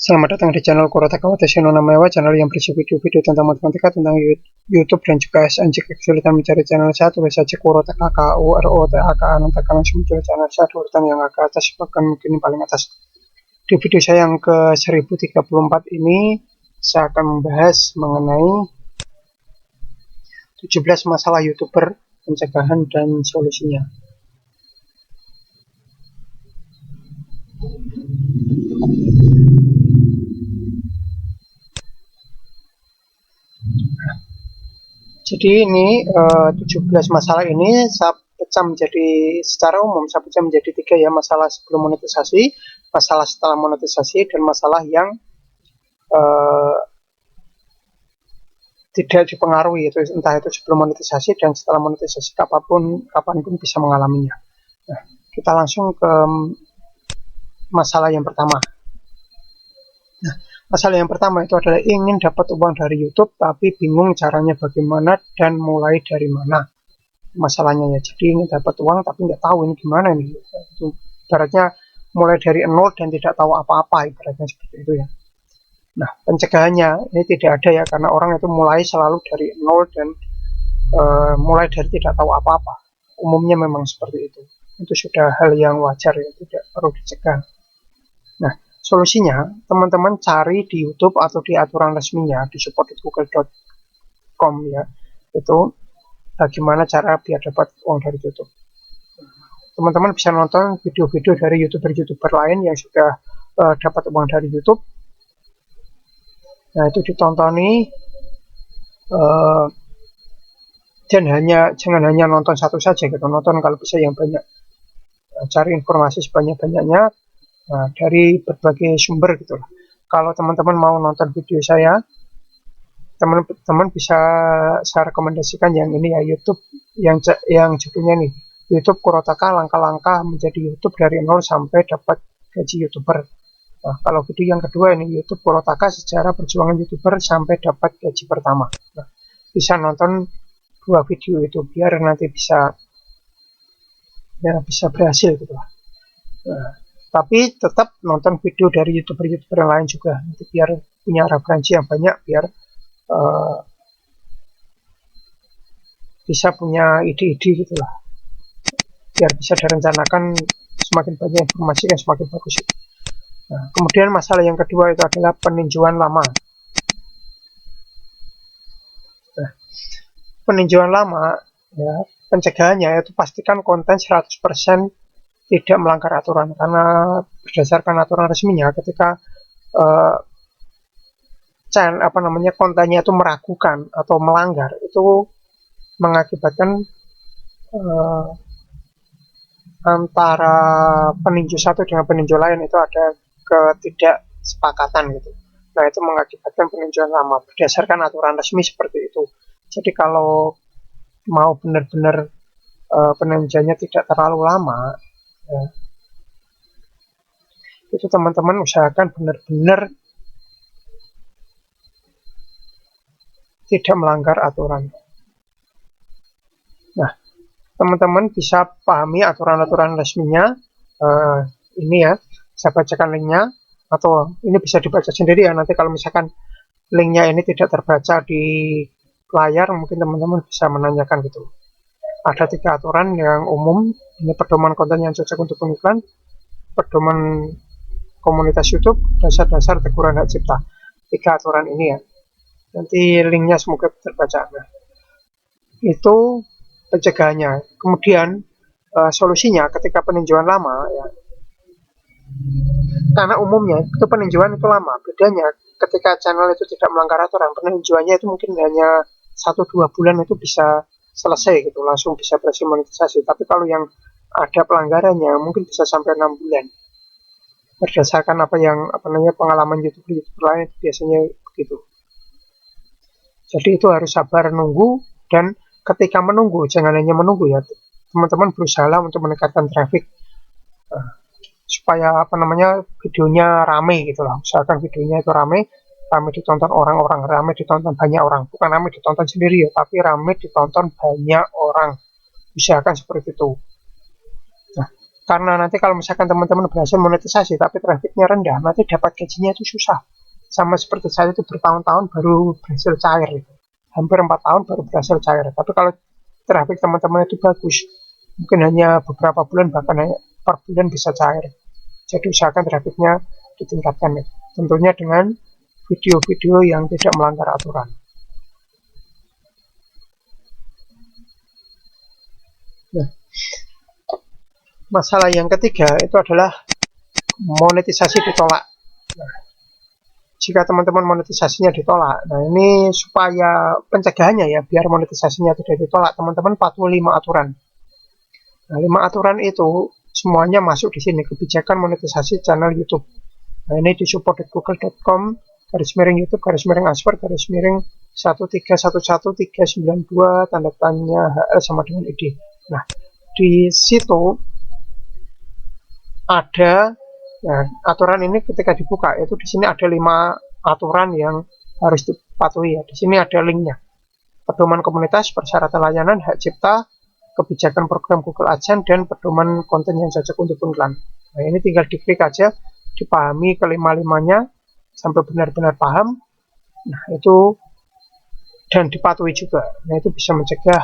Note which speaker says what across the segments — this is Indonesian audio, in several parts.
Speaker 1: Selamat datang di channel Kurotaka Watashi no Namaewa, channel yang berisi video-video tentang matematika, tentang YouTube dan juga SN. Jika kesulitan mencari channel saya, tulis saja Kurotaka KUROTAKA, nanti akan langsung muncul channel saya di urutan yang agak atas, bahkan mungkin paling atas. Di video saya yang ke 1034 ini, saya akan membahas mengenai 17 masalah YouTuber, pencegahan dan solusinya. Jadi ini 17 masalah ini saya pecah menjadi secara umum, saya pecah menjadi 3 ya, masalah sebelum monetisasi, masalah setelah monetisasi, dan masalah yang tidak dipengaruhi, itu entah itu sebelum monetisasi dan setelah monetisasi, kapanpun bisa mengalaminya. Nah, kita langsung ke masalah yang pertama. Nah, masalah yang pertama itu adalah ingin dapat uang dari YouTube tapi bingung caranya bagaimana dan mulai dari mana. Masalahnya ya, jadi ingin dapat uang tapi nggak tahu ini gimana nih. Itu ibaratnya mulai dari nol dan tidak tahu apa-apa, ibaratnya seperti itu ya. Nah, pencegahannya ini tidak ada ya, karena orang itu mulai selalu dari nol dan mulai dari tidak tahu apa-apa. Umumnya memang seperti itu. Itu sudah hal yang wajar ya, tidak perlu dicegah. Nah, solusinya teman-teman cari di YouTube atau di aturan resminya di support.google.com ya, itu bagaimana cara biar dapat uang dari YouTube. Teman-teman bisa nonton video-video dari YouTuber lain yang sudah dapat uang dari YouTube. Nah, itu ditontoni, dan jangan hanya nonton satu saja gitu, nonton kalau bisa yang banyak. Cari informasi sebanyak-banyaknya dari berbagai sumber gitu. Kalau teman-teman mau nonton video saya, teman-teman bisa saya rekomendasikan yang ini ya, YouTube yang judulnya nih, YouTube Kurotaka, langkah-langkah menjadi YouTube dari nol sampai dapat gaji YouTuber. Nah, kalau video yang kedua ini, YouTube Kurotaka, sejarah perjuangan YouTuber sampai dapat gaji pertama. Nah, bisa nonton 2 video itu biar nanti bisa berhasil gitu lah. Nah, tapi tetap nonton video dari YouTuber yang lain juga, nanti biar punya referensi yang banyak, biar bisa punya ide-ide gitu lah, biar bisa direncanakan, semakin banyak informasi kan semakin bagus. Nah, kemudian masalah yang kedua itu adalah peninjauan lama. Nah, peninjauan lama ya, pencegahannya itu pastikan konten 100% tidak melanggar aturan, karena berdasarkan aturan resminya ketika kontennya itu meragukan atau melanggar, itu mengakibatkan antara peninjau satu dengan peninjau lain itu ada ketidaksepakatan gitu. Nah, itu mengakibatkan peninjauan lama berdasarkan aturan resmi seperti itu. Jadi kalau mau benar-benar peninjauannya tidak terlalu lama ya, itu teman-teman usahakan benar-benar tidak melanggar aturan. Nah, teman-teman bisa pahami aturan-aturan resminya, ini ya, saya bacakan linknya, atau ini bisa dibaca sendiri ya, nanti kalau misalkan linknya ini tidak terbaca di layar, mungkin teman-teman bisa menanyakan gitu. Ada 3 aturan yang umum, ini pedoman konten yang cocok untuk pengiklan, pedoman komunitas YouTube, dasar-dasar teguran hak cipta. 3 aturan ini ya, nanti linknya semoga terbaca. Nah, itu pencegahannya. Kemudian solusinya ketika peninjauan lama ya, karena umumnya itu peninjauan itu lama, bedanya ketika channel itu tidak melanggar aturan, peninjauannya itu mungkin hanya 1-2 bulan itu bisa selesai gitu, langsung bisa berhasil monetisasi. Tapi kalau yang ada pelanggarannya mungkin bisa sampai 6 bulan, berdasarkan pengalaman YouTuber lain biasanya begitu. Jadi itu harus sabar nunggu, dan ketika menunggu jangan hanya menunggu ya, teman-teman berusaha untuk meningkatkan traffic supaya videonya rame gitu lah. Usahakan videonya itu rame ditonton orang-orang, rame ditonton banyak orang, bukan rame ditonton sendiri ya, tapi rame ditonton banyak orang. Usahakan seperti itu. Nah, Karena nanti kalau misalkan teman-teman berhasil monetisasi tapi trafficnya rendah, nanti dapat gajinya itu susah. Sama seperti saya itu bertahun-tahun baru berhasil cair gitu. Hampir 4 tahun baru berhasil cair. Tapi kalau traffic teman-teman itu bagus, mungkin hanya beberapa bulan, bahkan hanya per bulan bisa cair. Jadi usahakan trafficnya ditingkatkan ya. Tentunya dengan video-video yang tidak melanggar aturan. Nah, masalah yang ketiga itu adalah monetisasi ditolak. Nah, jika teman-teman monetisasinya ditolak, nah ini supaya pencegahannya ya, biar monetisasinya tidak ditolak, teman-teman patuhi 5 aturan. Nah, 5 aturan itu semuanya masuk di sini, kebijakan monetisasi channel YouTube. Nah, ini disupport di google.com /YouTube /asper-131139 tanda tanya HL sama dengan ID. Nah, di situ ada aturan ini ketika dibuka itu di sini ada 5 aturan yang harus dipatuhi ya. Di sini ada linknya. Pedoman komunitas, persyaratan layanan, hak cipta, kebijakan program Google AdSense, dan pedoman konten yang cocok untuk iklan. Nah, ini tinggal diklik aja, dipahami kelima-limanya sampai benar-benar paham. Nah, itu dan dipatuhi juga. Nah, itu bisa mencegah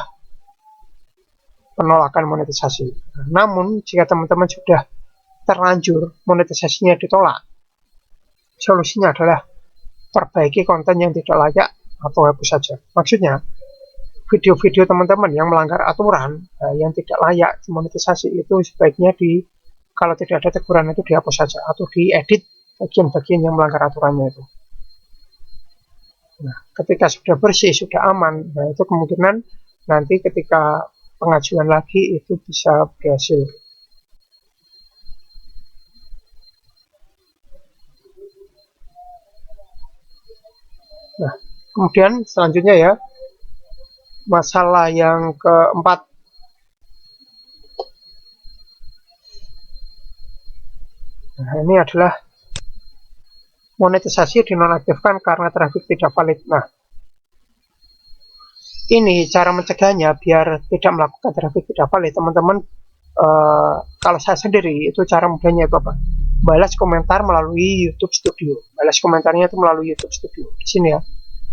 Speaker 1: penolakan monetisasi. Nah, namun jika teman-teman sudah terlanjur monetisasinya ditolak, solusinya adalah perbaiki konten yang tidak layak atau hapus saja. Maksudnya, video-video teman-teman yang melanggar aturan, yang tidak layak dimonetisasi itu sebaiknya kalau tidak ada teguran itu dihapus saja atau diedit bagian-bagian yang melanggar aturannya itu. Nah, ketika sudah bersih, sudah aman, nah itu kemungkinan nanti ketika pengajuan lagi itu bisa berhasil. Nah, kemudian selanjutnya ya, masalah yang keempat. Nah, ini adalah monetisasi dinonaktifkan karena traffic tidak valid. Nah, ini cara mencegahnya biar tidak melakukan traffic tidak valid. Teman-teman, kalau saya sendiri itu cara mudahnya itu apa? Balas komentar melalui YouTube Studio. Balas komentarnya itu melalui YouTube Studio. Di sini ya,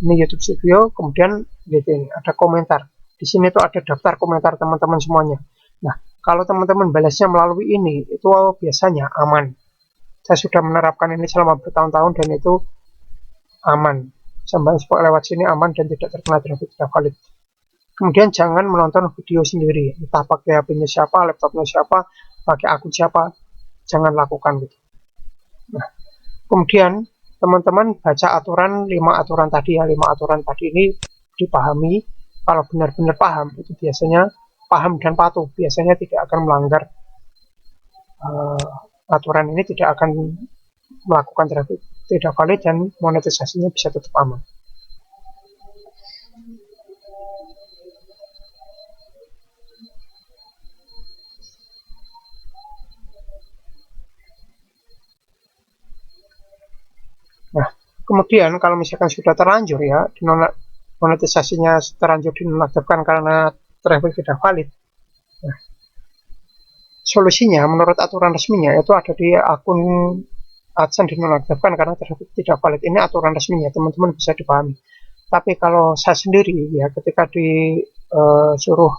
Speaker 1: ini YouTube Studio. Kemudian di sini ada komentar. Di sini tuh ada daftar komentar teman-teman semuanya. Nah, kalau teman-teman balasnya melalui ini, itu biasanya aman. Saya sudah menerapkan ini selama bertahun-tahun dan itu aman. Sampai lewat sini aman dan tidak terkena traffic tidak valid. Kemudian jangan menonton video sendiri, entah pakai HP-nya siapa, laptopnya siapa, pakai akun siapa, jangan lakukan gitu. Nah, kemudian teman-teman baca aturan 5 aturan tadi ya, 5 aturan tadi ini dipahami. Kalau benar-benar paham itu biasanya paham dan patuh, biasanya tidak akan melanggar aturan ini, tidak akan melakukan traffic tidak valid dan monetisasinya bisa tetap aman. Nah, kemudian kalau misalkan sudah terlanjur ya, monetisasinya terlanjur dinonaktifkan karena traffic tidak valid. Nah, solusinya menurut aturan resminya itu ada di akun AdSense dinonaktifkan karena traffic tidak valid. Ini aturan resminya, teman-teman bisa dipahami. Tapi kalau saya sendiri ya, ketika disuruh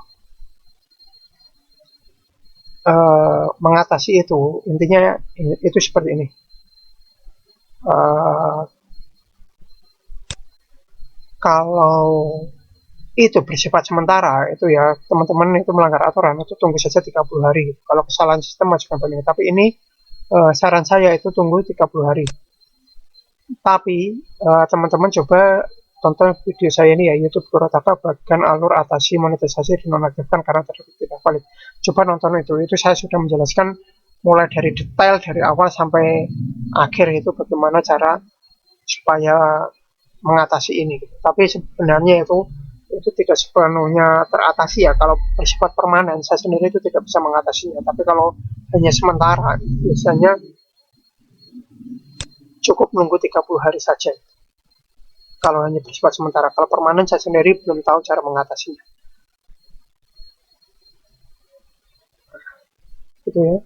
Speaker 1: mengatasi itu, intinya itu seperti ini. Kalau itu bersifat sementara, itu ya teman-teman itu melanggar aturan, itu tunggu saja 30 hari. Kalau kesalahan sistem ajukan banding. Tapi ini saran saya itu tunggu 30 hari. Tapi teman-teman coba tonton video saya ini ya, YouTube Kurotaka bagian alur atasi monetisasi dinonaktifkan karena tidak valid. Coba nonton itu saya sudah menjelaskan mulai dari detail dari awal sampai akhir itu bagaimana cara supaya mengatasi ini. Tapi sebenarnya itu tidak sepenuhnya teratasi ya. Kalau bersifat permanen, saya sendiri itu tidak bisa mengatasinya. Tapi kalau hanya sementara, biasanya cukup nunggu 30 hari saja. Kalau hanya bersifat sementara, kalau permanen saya sendiri belum tahu cara mengatasinya. Gitu ya.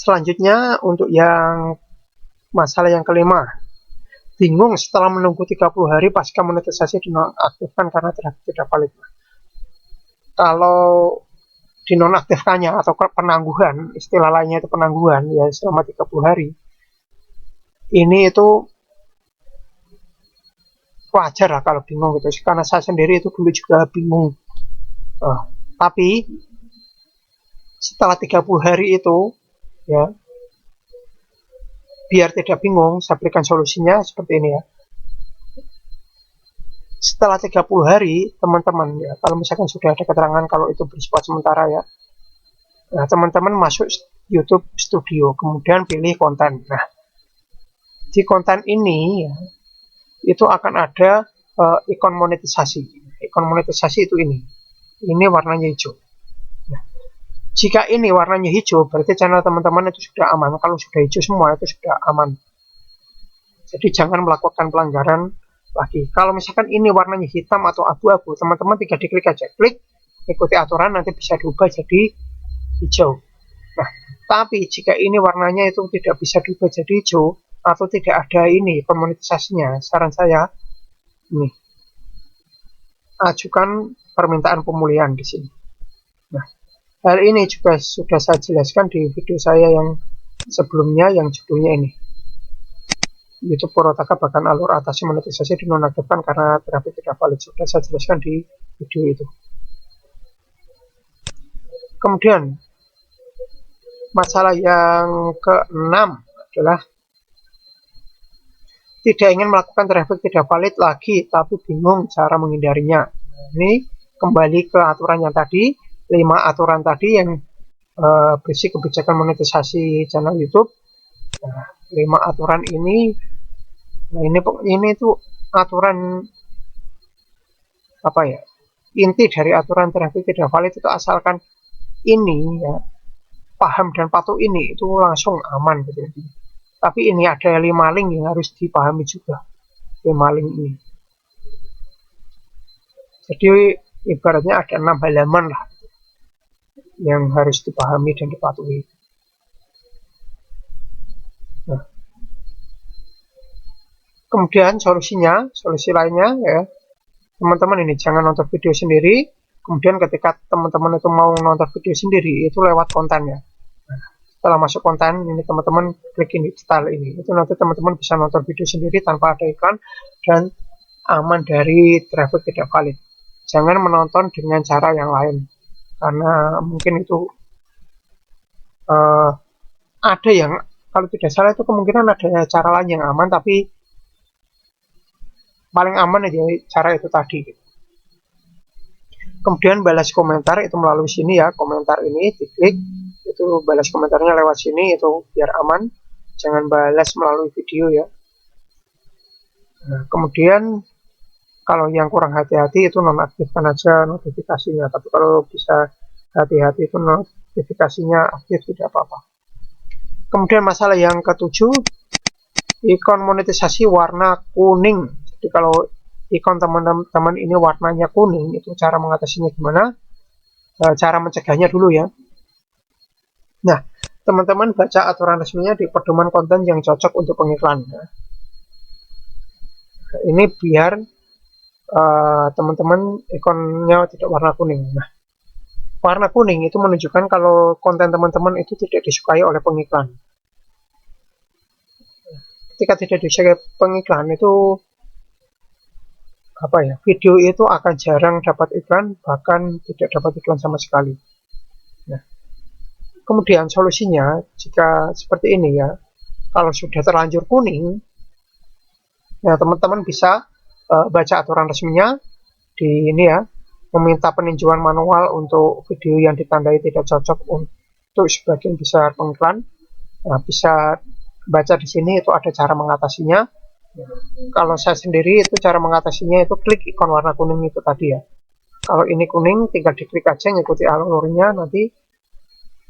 Speaker 1: Selanjutnya untuk yang masalah yang kelima, bingung setelah menunggu 30 hari pasca monetisasi dinonaktifkan karena tidak valid. Kalau dinonaktifkannya atau penangguhan, istilah lainnya itu penangguhan ya selama 30 hari. Ini itu wajar lah kalau bingung gitu, karena saya sendiri itu dulu juga bingung. Tapi setelah 30 hari itu ya, biar tidak bingung, saya berikan solusinya seperti ini ya. Setelah 30 hari, teman-teman ya, kalau misalkan sudah ada keterangan kalau itu bersifat sementara ya, nah teman-teman masuk YouTube Studio, kemudian pilih konten. Nah, di konten ini ya, itu akan ada ikon monetisasi. Ikon monetisasi itu ini warnanya hijau. Nah, jika ini warnanya hijau, berarti channel teman-teman itu sudah aman. Kalau sudah hijau semua, itu sudah aman. Jadi jangan melakukan pelanggaran lagi. Kalau misalkan ini warnanya hitam atau abu-abu, teman-teman tinggal diklik aja. Klik, ikuti aturan, nanti bisa diubah jadi hijau. Nah, tapi jika ini warnanya itu tidak bisa diubah jadi hijau, atau tidak ada ini monetisasinya, saran saya, ini, ajukan permintaan pemulihan di sini. Nah, hal ini juga sudah saya jelaskan di video saya yang sebelumnya yang judulnya ini, YouTube Purwotaka bahkan alur atasi monetisasi dinonaktifkan karena traffic tidak valid. Sudah saya jelaskan di video itu. Kemudian masalah yang keenam adalah tidak ingin melakukan traffic tidak valid lagi tapi bingung cara menghindarinya. Ini kembali ke aturan yang tadi, 5 aturan tadi yang berisi kebijakan monetisasi channel YouTube. Nah, 5 aturan ini, nah ini tuh aturan apa ya? Inti dari aturan traffic tidak valid itu asalkan ini ya paham dan patuh ini itu langsung aman gitu. Tapi ini ada 5 link yang harus dipahami juga. 5 link ini. Jadi ibaratnya ada 6 halaman lah yang harus dipahami dan dipatuhi. Nah, kemudian solusi lainnya ya, teman-teman ini jangan nonton video sendiri. Kemudian ketika teman-teman itu mau nonton video sendiri itu lewat kontennya. Nah, setelah masuk konten ini teman-teman klik ini detail ini, itu nanti teman-teman bisa nonton video sendiri tanpa ada iklan dan aman dari traffic tidak valid. Jangan menonton dengan cara yang lain karena mungkin itu ada yang kalau tidak salah itu kemungkinan ada cara lain yang aman, tapi paling aman aja cara itu tadi. Kemudian balas komentar itu melalui sini ya, komentar ini diklik, itu balas komentarnya lewat sini, itu biar aman, jangan balas melalui video ya. Nah, kemudian kalau yang kurang hati-hati itu nonaktifkan aja notifikasinya, tapi kalau bisa hati-hati itu notifikasinya aktif tidak apa-apa. Kemudian masalah yang ketujuh, ikon monetisasi warna kuning. Jadi kalau ikon teman-teman ini warnanya kuning, itu cara mengatasinya gimana? Cara mencegahnya dulu ya. Nah, teman-teman baca aturan resminya di pedoman konten yang cocok untuk pengiklan. Nah, ini biar teman-teman ikonnya tidak warna kuning. Nah, warna kuning itu menunjukkan kalau konten teman-teman itu tidak disukai oleh pengiklan. Ketika tidak disukai pengiklan itu apa ya, video itu akan jarang dapat iklan, bahkan tidak dapat iklan sama sekali. Nah, kemudian solusinya jika seperti ini ya, kalau sudah terlanjur kuning, ya teman-teman bisa baca aturan resminya di ini ya, meminta peninjauan manual untuk video yang ditandai tidak cocok untuk sebagian besar pengiklan. Nah, bisa baca di sini itu ada cara mengatasinya. Kalau saya sendiri itu cara mengatasinya itu klik ikon warna kuning itu tadi ya. Kalau ini kuning tinggal diklik aja, ngikuti alurnya nanti.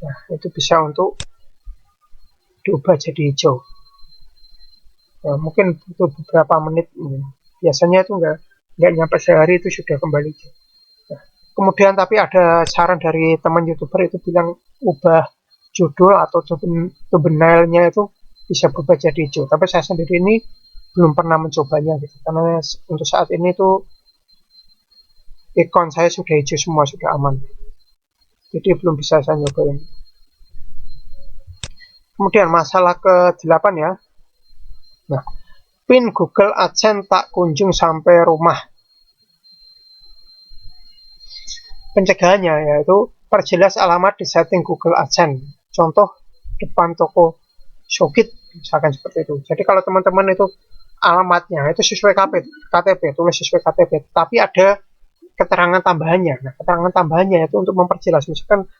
Speaker 1: Nah, itu bisa untuk diubah jadi hijau. Nah, mungkin butuh beberapa menit. Biasanya itu nggak nyampe sehari itu sudah kembali. Nah, kemudian tapi ada saran dari teman YouTuber itu bilang ubah judul atau thumbnailnya itu bisa berubah jadi hijau. Tapi saya sendiri ini belum pernah mencobanya gitu, karena untuk saat ini tuh ikon saya sudah hijau semua, sudah aman, jadi belum bisa saya nyobain. Kemudian masalah ke-8 ya. Nah, pin Google AdSense tak kunjung sampai rumah. Pencegahannya yaitu perjelas alamat di setting Google AdSense. Contoh depan toko Shopee misalkan seperti itu. Jadi kalau teman-teman itu alamatnya itu sesuai KTP, tulis sesuai KTP, tapi ada keterangan tambahannya. Nah, keterangan tambahannya itu untuk memperjelas, misalkan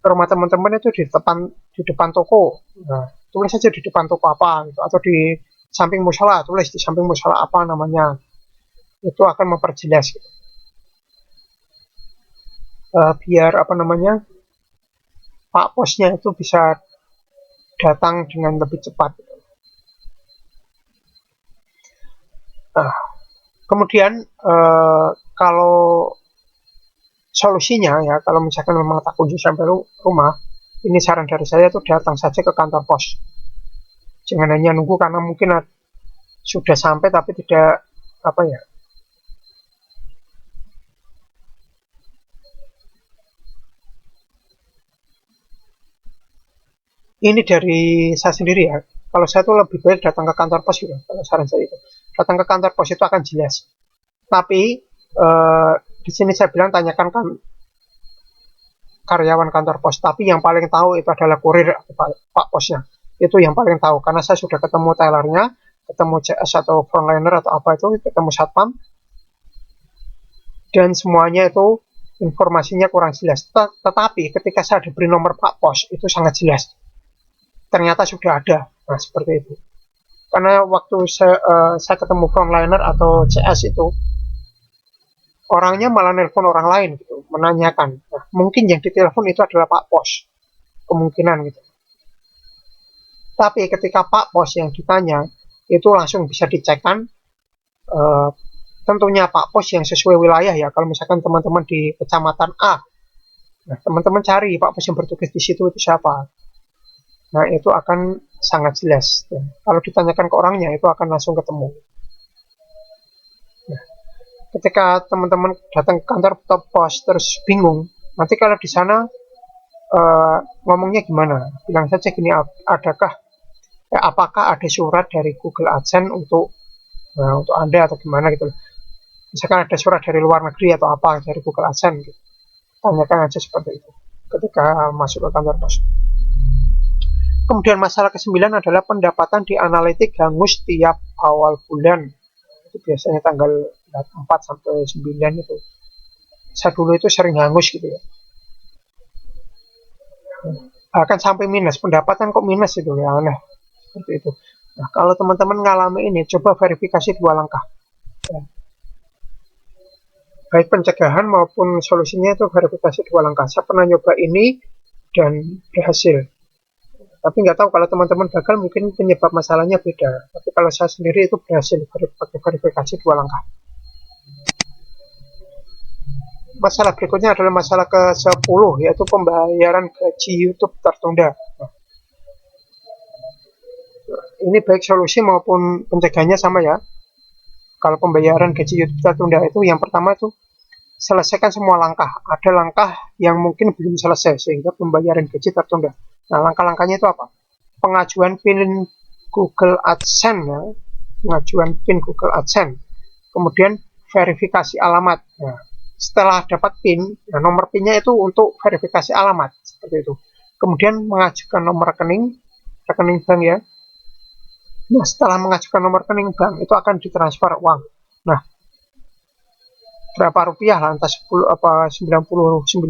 Speaker 1: rumah teman-teman itu di depan toko. Nah, tulis saja di depan toko apa gitu, atau di samping musola, tulis di samping musola apa namanya. Itu akan memperjelas gitu. Biar apa namanya, Pak Posnya itu bisa datang dengan lebih cepat. Nah, kemudian kalau solusinya ya, kalau misalkan memang tak kunjung sampai rumah, ini saran dari saya tuh datang saja ke kantor pos. Jangan hanya nunggu, karena mungkin sudah sampai tapi tidak apa ya. Ini dari saya sendiri ya. Kalau saya tuh lebih baik datang ke kantor pos gitu. Kalau saran saya itu, datang ke kantor pos itu akan jelas. Tapi di sini saya bilang tanyakan kan karyawan kantor pos, tapi yang paling tahu itu adalah kurir atau Pak Posnya. Itu yang paling tahu, karena saya sudah ketemu tellernya, ketemu CS atau frontliner atau apa itu, ketemu satpam, dan semuanya itu informasinya kurang jelas. Tetapi ketika saya diberi nomor Pak Pos, itu sangat jelas. Ternyata sudah ada. Nah, seperti itu. Karena waktu saya ketemu frontliner atau CS itu, orangnya malah nelpon orang lain gitu, menanyakan. Nah, mungkin yang ditelepon itu adalah Pak Pos, kemungkinan gitu. Tapi ketika Pak Pos yang ditanya, itu langsung bisa dicekkan. Tentunya Pak Pos yang sesuai wilayah ya. Kalau misalkan teman-teman di kecamatan A, nah teman-teman cari Pak Pos yang bertugas di situ itu siapa. Nah, itu akan sangat jelas. Kalau ditanyakan ke orangnya, itu akan langsung ketemu. Nah, ketika teman-teman datang ke kantor pos terus bingung, nanti kalau di sana ngomongnya gimana? Bilang saja gini, apakah ada surat dari Google AdSense untuk Anda atau gimana gitu. Misalkan ada surat dari luar negeri atau apa dari Google AdSense gitu. Tanyakan aja seperti itu ketika masuk ke kantor pos. Kemudian masalah ke-9 adalah pendapatan di analitik hangus tiap awal bulan. Itu biasanya tanggal 4 sampai 9 itu. Saya dulu itu sering hangus gitu ya. Bahkan sampai minus, pendapatan kok minus itu ya, aneh. Seperti itu. Nah, kalau teman-teman ngalami ini, coba verifikasi 2 langkah. Ya. Baik pencegahan maupun solusinya itu verifikasi 2 langkah. Saya pernah nyoba ini dan berhasil. Tapi nggak tahu kalau teman-teman gagal, mungkin penyebab masalahnya beda. Tapi kalau saya sendiri itu berhasil pakai verifikasi 2 langkah. Masalah berikutnya adalah masalah ke-10, yaitu pembayaran gaji YouTube tertunda. Nah, ini baik solusi maupun pencegahannya sama ya. Kalau pembayaran gaji YouTube tertunda itu, yang pertama itu selesaikan semua langkah. Ada langkah yang mungkin belum selesai sehingga pembayaran gaji tertunda. Nah, langkah-langkahnya itu apa? Pengajuan PIN Google AdSense ya. Pengajuan PIN Google AdSense. Kemudian verifikasi alamat. Nah, setelah dapat PIN, nah nomor PIN-nya itu untuk verifikasi alamat seperti itu. Kemudian mengajukan nomor rekening bank ya. Nah, setelah mengajukan nomor rekening bank itu akan ditransfer uang. Nah, berapa rupiah lah, entah 99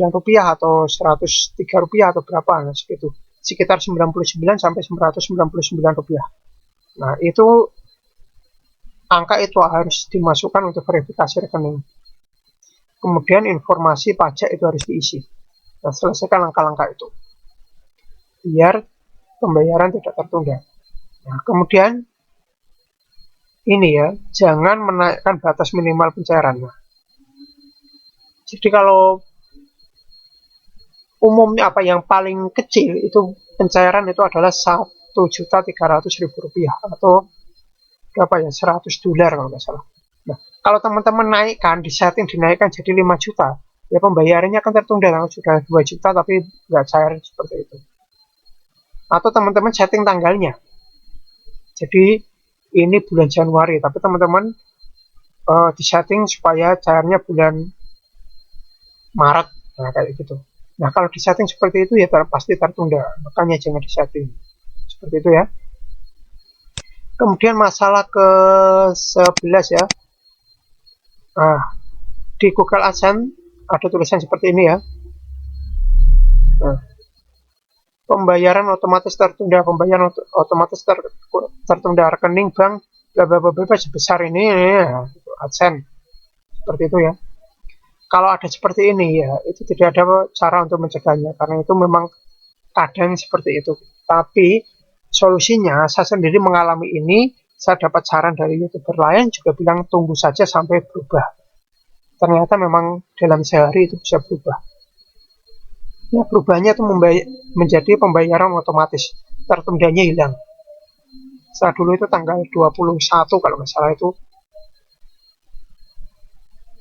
Speaker 1: rupiah atau 103 rupiah atau berapa, nah segitu, sekitar 99 sampai 199 rupiah. Nah, itu angka itu harus dimasukkan untuk verifikasi rekening. Kemudian informasi pajak itu harus diisi. Nah, selesaikan langkah-langkah itu biar pembayaran tidak tertunda. Nah, kemudian ini ya, jangan menaikkan batas minimal pencairan. Nah, jadi kalau umumnya yang paling kecil itu pencairan itu adalah Rp1.300.000 atau berapa ya, $100 kalau nggak salah. Nah, kalau teman-teman naikkan, dinaikkan jadi 5 juta, ya pembayarannya akan tertunda. Sudah 2 juta tapi nggak cair seperti itu. Atau teman-teman setting tanggalnya, jadi ini bulan Januari, tapi teman-teman disetting supaya cairnya bulan Maret, nah kayak gitu. Nah kalau disetting seperti itu ya pasti tertunda, makanya jangan disetting seperti itu ya. Kemudian masalah ke-11 ya, di Google AdSense ada tulisan seperti ini ya. Nah, pembayaran otomatis tertunda, pembayaran otomatis tertunda, rekening bank bla bla bla sebesar ini ya, AdSense seperti itu ya. Kalau ada seperti ini ya, itu tidak ada cara untuk mencegahnya, karena itu memang kadang seperti itu. Tapi solusinya, saya sendiri mengalami ini, saya dapat saran dari YouTuber lain juga bilang tunggu saja sampai berubah. Ternyata memang dalam sehari itu bisa berubah. Ya, berubahnya itu menjadi pembayaran otomatis, tertundanya hilang. Saya dulu itu tanggal 21 kalau nggak salah itu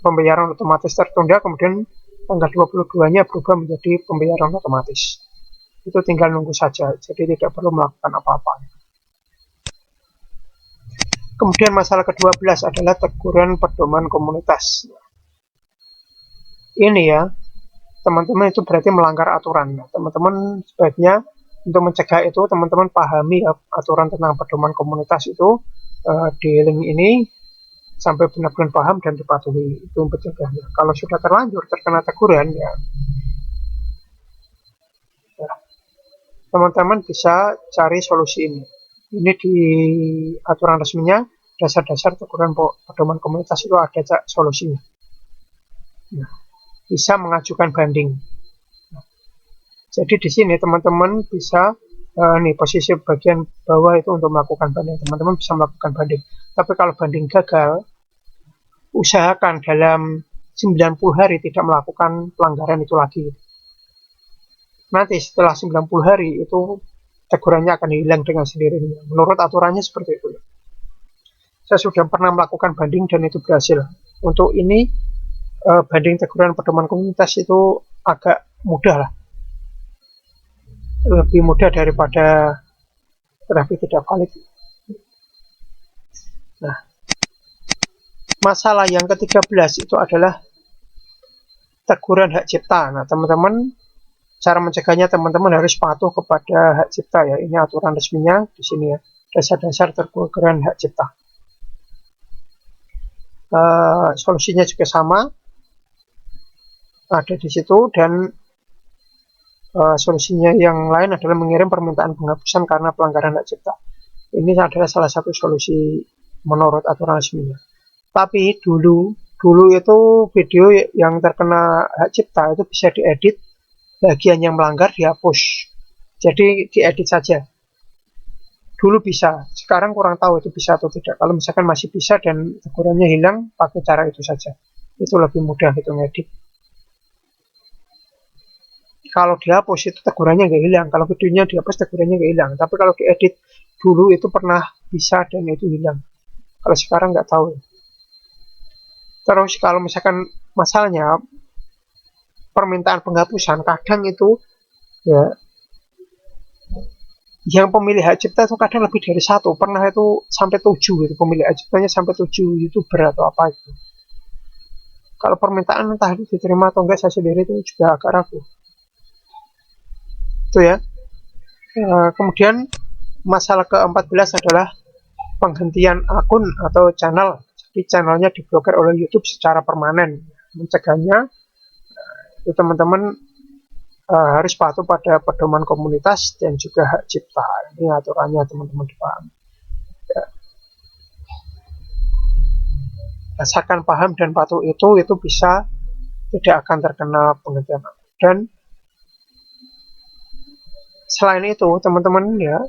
Speaker 1: pembayaran otomatis tertunda, kemudian tanggal 22-nya berubah menjadi pembayaran otomatis. Itu tinggal nunggu saja, jadi tidak perlu melakukan apa-apa. Kemudian masalah ke-12 adalah teguran pedoman komunitas. Ini ya, teman-teman itu berarti melanggar aturan. Teman-teman sebaiknya untuk mencegah itu, teman-teman pahami ya, aturan tentang pedoman komunitas itu di link ini sampai benar-benar paham dan dipatuhi, itu mencegahnya. Kalau sudah terlanjur terkena teguran ya, teman-teman bisa cari solusi ini. Ini di aturan resminya, dasar-dasar teguran pedoman komunitas itu ada solusinya. Nah, bisa mengajukan banding. Nah, jadi di sini teman-teman bisa nih posisi bagian bawah itu untuk melakukan banding. Teman-teman bisa melakukan banding. Tapi kalau banding gagal, usahakan dalam 90 hari tidak melakukan pelanggaran itu lagi. Nanti setelah 90 hari itu tegurannya akan hilang dengan sendirinya. Menurut aturannya seperti itu. Saya sudah pernah melakukan banding dan itu berhasil. Untuk ini banding teguran pedoman komunitas itu agak mudah lah. Lebih mudah daripada terapi tidak valid. Nah, masalah yang ke-13 itu adalah teguran hak cipta. Nah, teman-teman, cara mencegahnya teman-teman harus patuh kepada hak cipta ya. Ini aturan resminya di sini ya. Dasar-dasar teguran hak cipta. Solusinya juga sama, ada di situ, dan solusinya yang lain adalah mengirim permintaan penghapusan karena pelanggaran hak cipta. Ini adalah salah satu solusi menurut aturan resminya. Tapi dulu itu video yang terkena hak cipta itu bisa diedit, bagian yang melanggar dihapus, jadi diedit saja. Dulu bisa, sekarang kurang tahu itu bisa atau tidak. Kalau misalkan masih bisa dan tegurannya hilang, pakai cara itu saja, itu lebih mudah itu ngedit. Kalau dihapus itu tegurannya nggak hilang, kalau videonya dihapus tegurannya nggak hilang. Tapi kalau diedit dulu itu pernah bisa dan itu hilang. Kalau sekarang nggak tahu. Terus kalau misalkan masalahnya permintaan penghapusan, kadang itu ya yang pemilih hak cipta itu kadang lebih dari satu. Pernah itu sampai 7 itu pemilih hak ciptanya, sampai 7 YouTuber atau apa itu. Kalau permintaan entah itu diterima atau enggak, saya sendiri itu juga agak ragu. Itu ya. Kemudian masalah ke-14 adalah penghentian akun atau channel. Jadi channelnya diblokir oleh YouTube secara permanen. Mencegahnya itu teman-teman harus patuh pada pedoman komunitas dan juga hak cipta. Ini aturannya teman-teman dipahami. Ya. Asalkan paham dan patuh itu bisa tidak akan terkena penghentian akun. Dan selain itu teman-teman ya,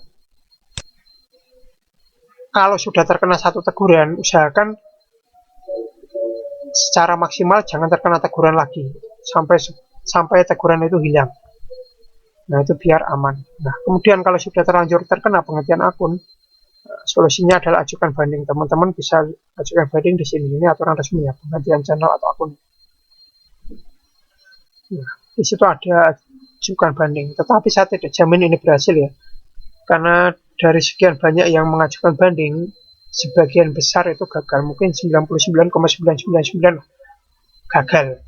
Speaker 1: kalau sudah terkena satu teguran, usahakan secara maksimal jangan terkena teguran lagi sampai teguran itu hilang. Nah, itu biar aman. Nah, kemudian kalau sudah terlanjur terkena penghentian akun, solusinya adalah ajukan banding. Teman-teman bisa ajukan banding di sini. Ini aturan resminya, penghentian channel atau akun. Nah, di situ ada ajukan banding. Tetapi saya tidak jamin ini berhasil ya. Karena dari sekian banyak yang mengajukan banding, sebagian besar itu gagal. Mungkin 99,999 gagal.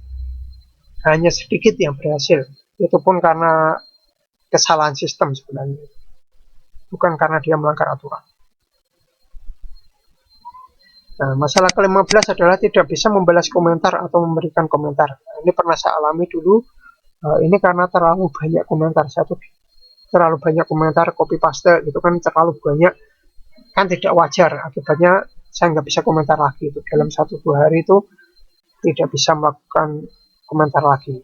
Speaker 1: Hanya sedikit yang berhasil. Itu pun karena kesalahan sistem sebenarnya. Bukan karena dia melanggar aturan. Nah, masalah ke-15 adalah tidak bisa membalas komentar atau memberikan komentar. Ini pernah saya alami dulu. Ini karena terlalu banyak komentar. Terlalu banyak komentar copy paste itu kan terlalu banyak, kan tidak wajar. Akibatnya saya nggak bisa komentar lagi. Itu dalam 1-2 hari itu tidak bisa melakukan komentar lagi.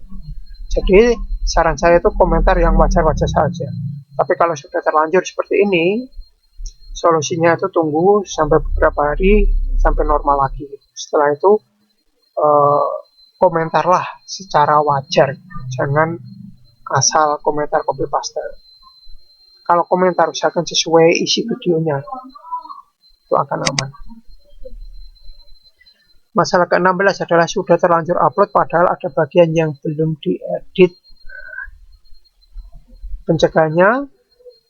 Speaker 1: Jadi saran saya itu komentar yang wajar-wajar saja. Tapi kalau sudah terlanjur seperti ini, solusinya itu tunggu sampai beberapa hari sampai normal lagi. Setelah itu komentarlah secara wajar, jangan asal komentar copy paste. Kalau komentar usahakan sesuai isi videonya, itu akan aman. Masalah ke-16 adalah sudah terlanjur upload padahal ada bagian yang belum diedit. Pencegahannya,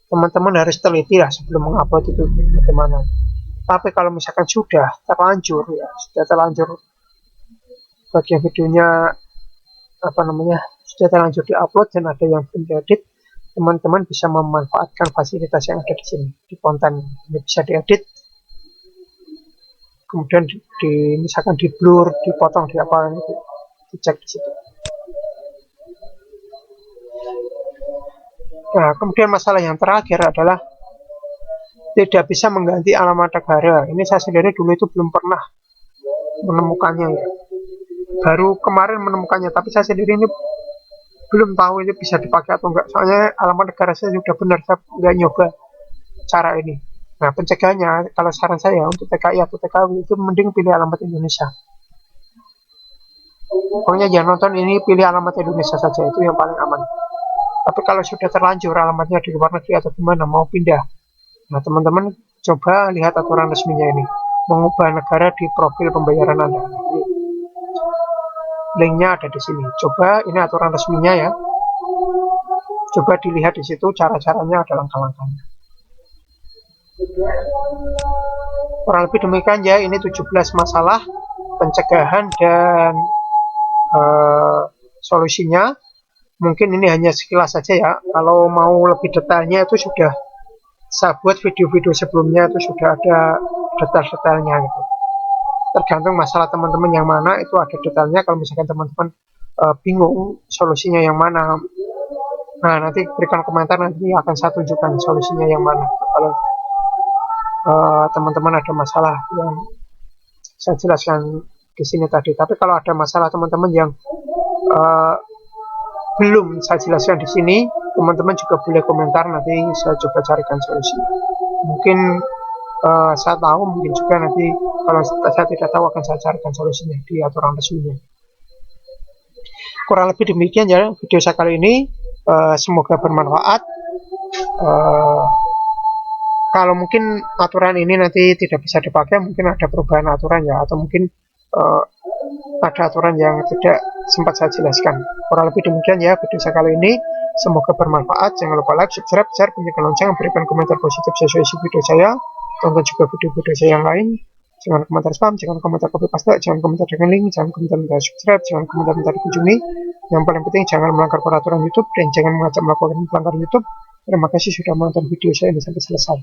Speaker 1: teman-teman harus teliti lah sebelum mengupload itu bagaimana. Tapi kalau misalkan sudah terlanjur bagian videonya sudah terlanjur diupload dan ada yang belum diedit, teman-teman bisa memanfaatkan fasilitas yang ada di sini. Di konten ini bisa diedit, kemudian misalkan di blur, dipotong, dicek di situ. Nah, kemudian masalah yang terakhir adalah tidak bisa mengganti alamat negara. Ini saya sendiri dulu itu belum pernah menemukannya ya. Baru kemarin menemukannya, tapi saya sendiri ini belum tahu ini bisa dipakai atau enggak. Soalnya alamat negara saya sudah benar, saya nggak nyoba cara ini. Nah, pencegahannya, kalau saran saya untuk TKI atau TKW itu mending pilih alamat Indonesia. Pokoknya jangan nonton ini, pilih alamat Indonesia saja, itu yang paling aman. Tapi kalau sudah terlanjur alamatnya di luar negeri atau gimana, mau pindah, nah teman-teman coba lihat aturan resminya ini, mengubah negara di profil pembayaran Anda. Linknya ada di sini. Coba, ini aturan resminya ya. Coba dilihat di situ, cara-caranya ada langkah-langkahnya. Kurang lebih demikian ya, ini 17 masalah pencegahan dan solusinya. Mungkin ini hanya sekilas saja ya. Kalau mau lebih detailnya itu sudah saya buat video-video sebelumnya, itu sudah ada detail-detailnya gitu. Tergantung masalah teman-teman yang mana itu ada detailnya. Kalau misalkan teman-teman bingung solusinya yang mana, nah nanti berikan komentar, nanti akan saya tunjukkan solusinya yang mana. Kalau teman-teman ada masalah yang saya jelaskan di sini tadi. Tapi kalau ada masalah teman-teman yang belum saya jelaskan di sini, teman-teman juga boleh komentar, nanti saya coba carikan solusinya. Mungkin saya tahu, mungkin juga nanti kalau saya tidak tahu akan saya carikan solusinya di aturan resminya. Kurang lebih demikian ya video saya kali ini. Semoga bermanfaat. Kalau mungkin aturan ini nanti tidak bisa dipakai, mungkin ada perubahan aturan ya, atau mungkin ada aturan yang tidak sempat saya jelaskan. Kurang lebih demikian ya video saya kali ini. Semoga bermanfaat. Jangan lupa like, subscribe, share, bunyikan lonceng, berikan komentar positif sesuai isi video saya. Tonton juga video-video saya yang lain. Jangan komentar spam, jangan komentar copy paste, jangan komentar dengan link, jangan komentar minta subscribe, jangan komentar minta dikunjungi. Yang paling penting jangan melanggar peraturan YouTube dan jangan mengajak melakukan pelanggaran YouTube. Terima kasih sudah menonton video saya ini sampai selesai.